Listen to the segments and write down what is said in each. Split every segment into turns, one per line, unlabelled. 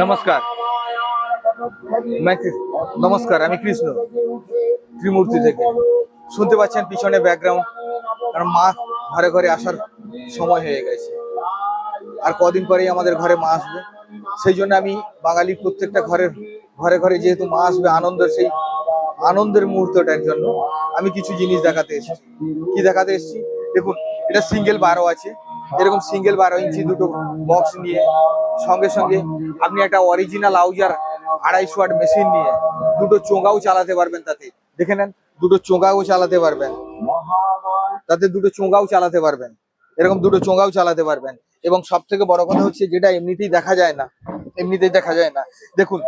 নমস্কার। নমস্কার, আমি কৃষ্ণ ত্রিমূর্তি থেকে। শুনতে পাচ্ছেন পিছনে ব্যাকগ্রাউন্ড, কারণ মা ঘরে ঘরে আসার সময় হয়ে গেছে। আর কদিন পরেই আমাদের ঘরে মা আসবে, সেই জন্য আমি বাঙালি প্রত্যেকটা ঘরে ঘরে যেহেতু মা আসবে, সেই আনন্দের মুহূর্তটার জন্য আমি কিছু জিনিস দেখাতে এসেছি। কি দেখাতে এসেছি দেখুন, এটা সিঙ্গেল 12 আছে, এরকম সিঙ্গেল 12 ইঞ্চি দুটো বক্স নিয়ে সঙ্গে সঙ্গে আপনি একটা অরিজিনাল আউজার 250 ওয়াট মেশিন নিয়ে দুটো চোঙাও চালাতে পারবেন। তাতে দেখে নেন, দুটো চোঙাও চালাতে পারবেন, এরকম দুটো চোঙাও চালাতে পারবেন। এবং সব থেকে বড় কথা হচ্ছে, যেটা এমনিতেই দেখা যায় না, দেখুন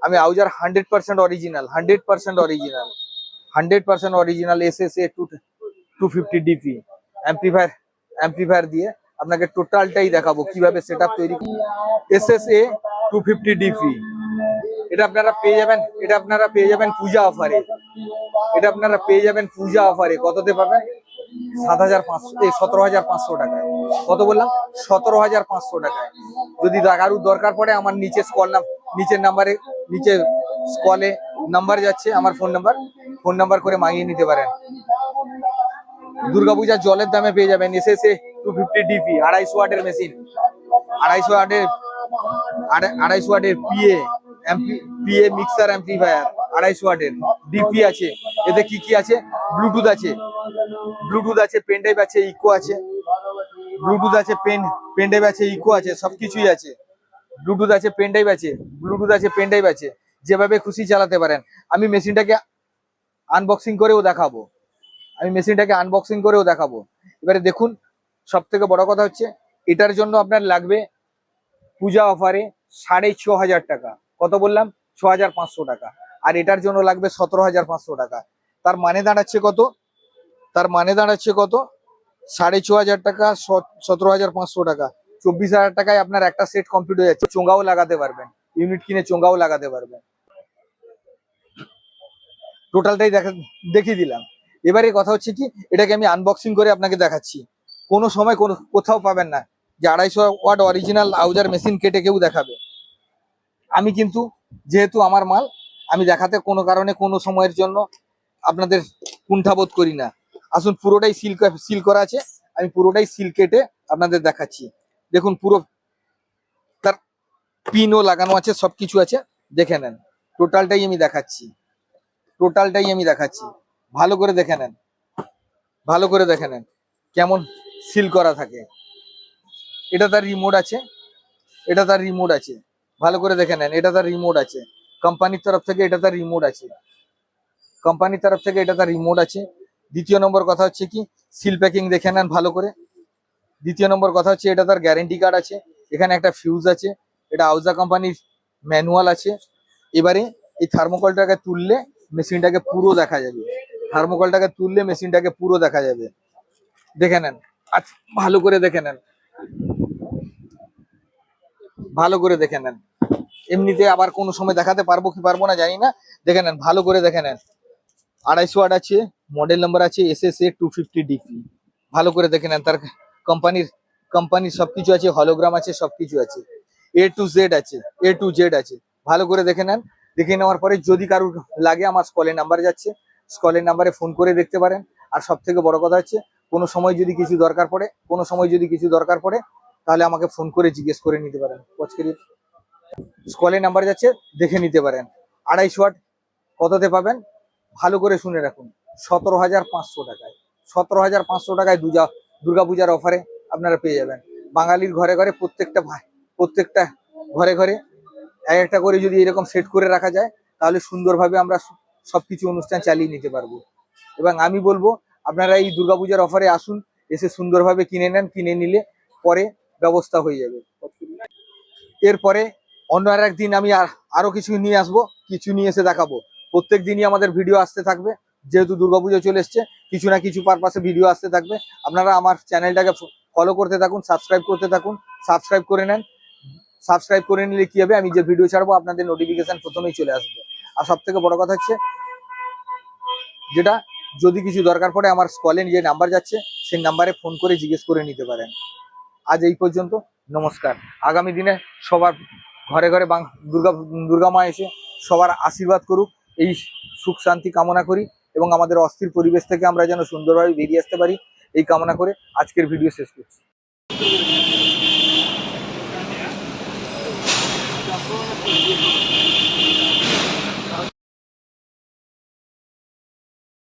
আমি আউজার 100% অরিজিনাল SSA 250 ডিপি অ্যাম্প্লিফায়ার দিয়ে আপনাকে টোটালটাই দেখাবো কিভাবে সেটআপ তৈরি। SSA 250 ডিপি, এটা আপনারা পেয়ে যাবেন পূজা অফারে। কততে পাবেন? 17,500 টাকায়। কত বললাম? 17,500 টাকায়। যদি কারুর দরকার পড়ে, আমার নিচে স্কলে নাম্বার যাচ্ছে, আমার ফোন নাম্বার করে মাগিয়ে নিতে পারেন। দুর্গাপূজার জলের দামে পেয়ে যাবেন SSA 250 ডিপি 250 ওয়াটের মেশিন, 250 ওয়াটের পিএ মিক্সার অ্যাম্প্লিফায়ার, 250 ওয়াটের ডিপি আছে। এতে কি আছে? ব্লুটুথ আছে, পেনড্রাইভ আছে, ইকো আছে, সবকিছুই আছে। ব্লুটুথ আছে, পেনড্রাইভ আছে, যেভাবে খুশি চালাতে পারেন। আমি মেশিনটাকে আনবক্সিং করেও দেখাবো। এবারে দেখুন, সব থেকে বড় কথা হচ্ছে, এটার জন্য আপনার লাগবে পূজা অফারে 6,500 টাকা। কত বললাম? 6,500 টাকা। আর এটার জন্য লাগবে 17,500 টাকা। তার মানে দাঁড়াচ্ছে কত? 6,500 টাকা, 17,500 টাকা, 24,000 টাকায় আপনার একটা সেট কমপ্লিট হয়ে যাচ্ছে। চোঙাও লাগাতে পারবেন, ইউনিট কিনে চোঙাও লাগাতে পারবেন। টোটালটাই দেখিয়ে দিলাম। এবারে কথা হচ্ছে কি, এটাকে আমি আনবক্সিং করে আপনাকে দেখাচ্ছি। কোনো সময় কোথাও পাবেন না যে 250 ওয়াট অরিজিনাল আউজার মেশিন কেটে কেউ দেখাবে। আমি কিন্তু, যেহেতু আমার মাল, আমি দেখাতে কোনো কারণে কোনো সময়ের জন্য আপনাদের কুণ্ঠাবোধ করি না। আসুন, পুরোটাই সিল করা আছে, আমি পুরোটাই সিল কেটে আপনাদের দেখাচ্ছি। দেখুন, পুরো তার পিনও লাগানো আছে, সবকিছু আছে, দেখে নেন। টোটালটাই আমি দেখাচ্ছি, ভালো করে দেখে নেন কেমন সিল করা থাকে। এটা তার রিমোট আছে, ভালো করে দেখে নেন। এটা তার রিমোট আছে, কোম্পানির তরফ থেকে এটা তার রিমোট আছে। দ্বিতীয় নম্বর কথা হচ্ছে কি, সিল প্যাকিং দেখে নেন ভালো করে। দ্বিতীয় নম্বর কথা হচ্ছে, এটা তার গ্যারেন্টি কার্ড আছে, এখানে একটা ফিউজ আছে, এটা আউজা কোম্পানির ম্যানুয়াল আছে। এবারে এই থার্মোকলটাকে তুললে মেশিনটাকে পুরো দেখা যাবে। দেখে নেন, আচ্ছা, ভালো করে দেখে নেন। এমনিতে আবার কোনো সময় দেখাতে পারবো কি পারবো না জানি না, দেখে নেন, ভালো করে দেখে নেন। 250 ওয়াট আছে, মডেল নাম্বার আছে SSA 250 ডিপি। ভালো করে দেখে নেন, তার কোম্পানির সবকিছু আছে, হলোগ্রাম আছে, সবকিছু আছে, A to Z আছে। ভালো করে দেখে নেন। দেখে নেওয়ার পরে যদি কারুর লাগে, আমার স্কলের নাম্বার যাচ্ছে, স্কলের নাম্বারে ফোন করে দেখতে পারেন। আর সব থেকে বড় কথা হচ্ছে, কোনো সময় যদি কিছু দরকার পড়ে তাহলে আমাকে ফোন করে জিজ্ঞেস করে নিতে পারেন। স্কলের নাম্বার যাচ্ছে, দেখে নিতে পারেন। 250 ওয়াট কততে পাবেন? ভালো করে শুনে রাখুন, 17,500 টাকায়। 17,500 টাকায় দুর্গাপূজার অফারে আপনারা পেয়ে যাবেন। বাঙালির ঘরে ঘরে প্রত্যেকটা ঘরে ঘরে একটা করে যদি এরকম সেট করে রাখা যায়, তাহলে সুন্দরভাবে আমরা সবকিছু অনুষ্ঠান চালিয়ে নিতে পারবো। এবং আমি বলবো, আপনারা এই দুর্গাপূজার অফারে আসুন, এসে সুন্দরভাবে কিনে নেন। কিনে নিলে পরে ব্যবস্থা হয়ে যাবে। এরপরে অন্য আর একদিন আমি আরো কিছু নিয়ে আসবো, কিছু নিয়ে এসে দেখাবো। প্রত্যেক দিনই আমাদের ভিডিও আসতে থাকবে, যেহেতু দুর্গাপুজো চলে এসছে, কিছু না কিছু পারপাসে ভিডিও আসতে থাকবে। আপনারা আমার চ্যানেলটাকে ফলো করতে থাকুন, সাবস্ক্রাইব করতে থাকুন। সাবস্ক্রাইব করে নিলে কি হবে, আমি যে ভিডিও ছাড়বো আপনাদের নোটিফিকেশন প্রথমেই চলে আসবে। আর সব থেকে বড় কথা হচ্ছে, যেটা যদি কিছু দরকার পড়ে, আমার স্কলে যে নাম্বার যাচ্ছে সেই নাম্বারে ফোন করে জিজ্ঞেস করে নিতে পারেন। আজ এই পর্যন্ত। নমস্কার। আগামী দিনে সবার ঘরে ঘরে দুর্গা মা এসে সবার আশীর্বাদ করুক, এই সুখ শান্তি কামনা করি এবং আমাদের অস্থির পরিবেশ থেকে আমরা যেন সুন্দরভাবে বেরিয়ে আসতে পারি এই কামনা করে আজকের ভিডিও শেষ করছি।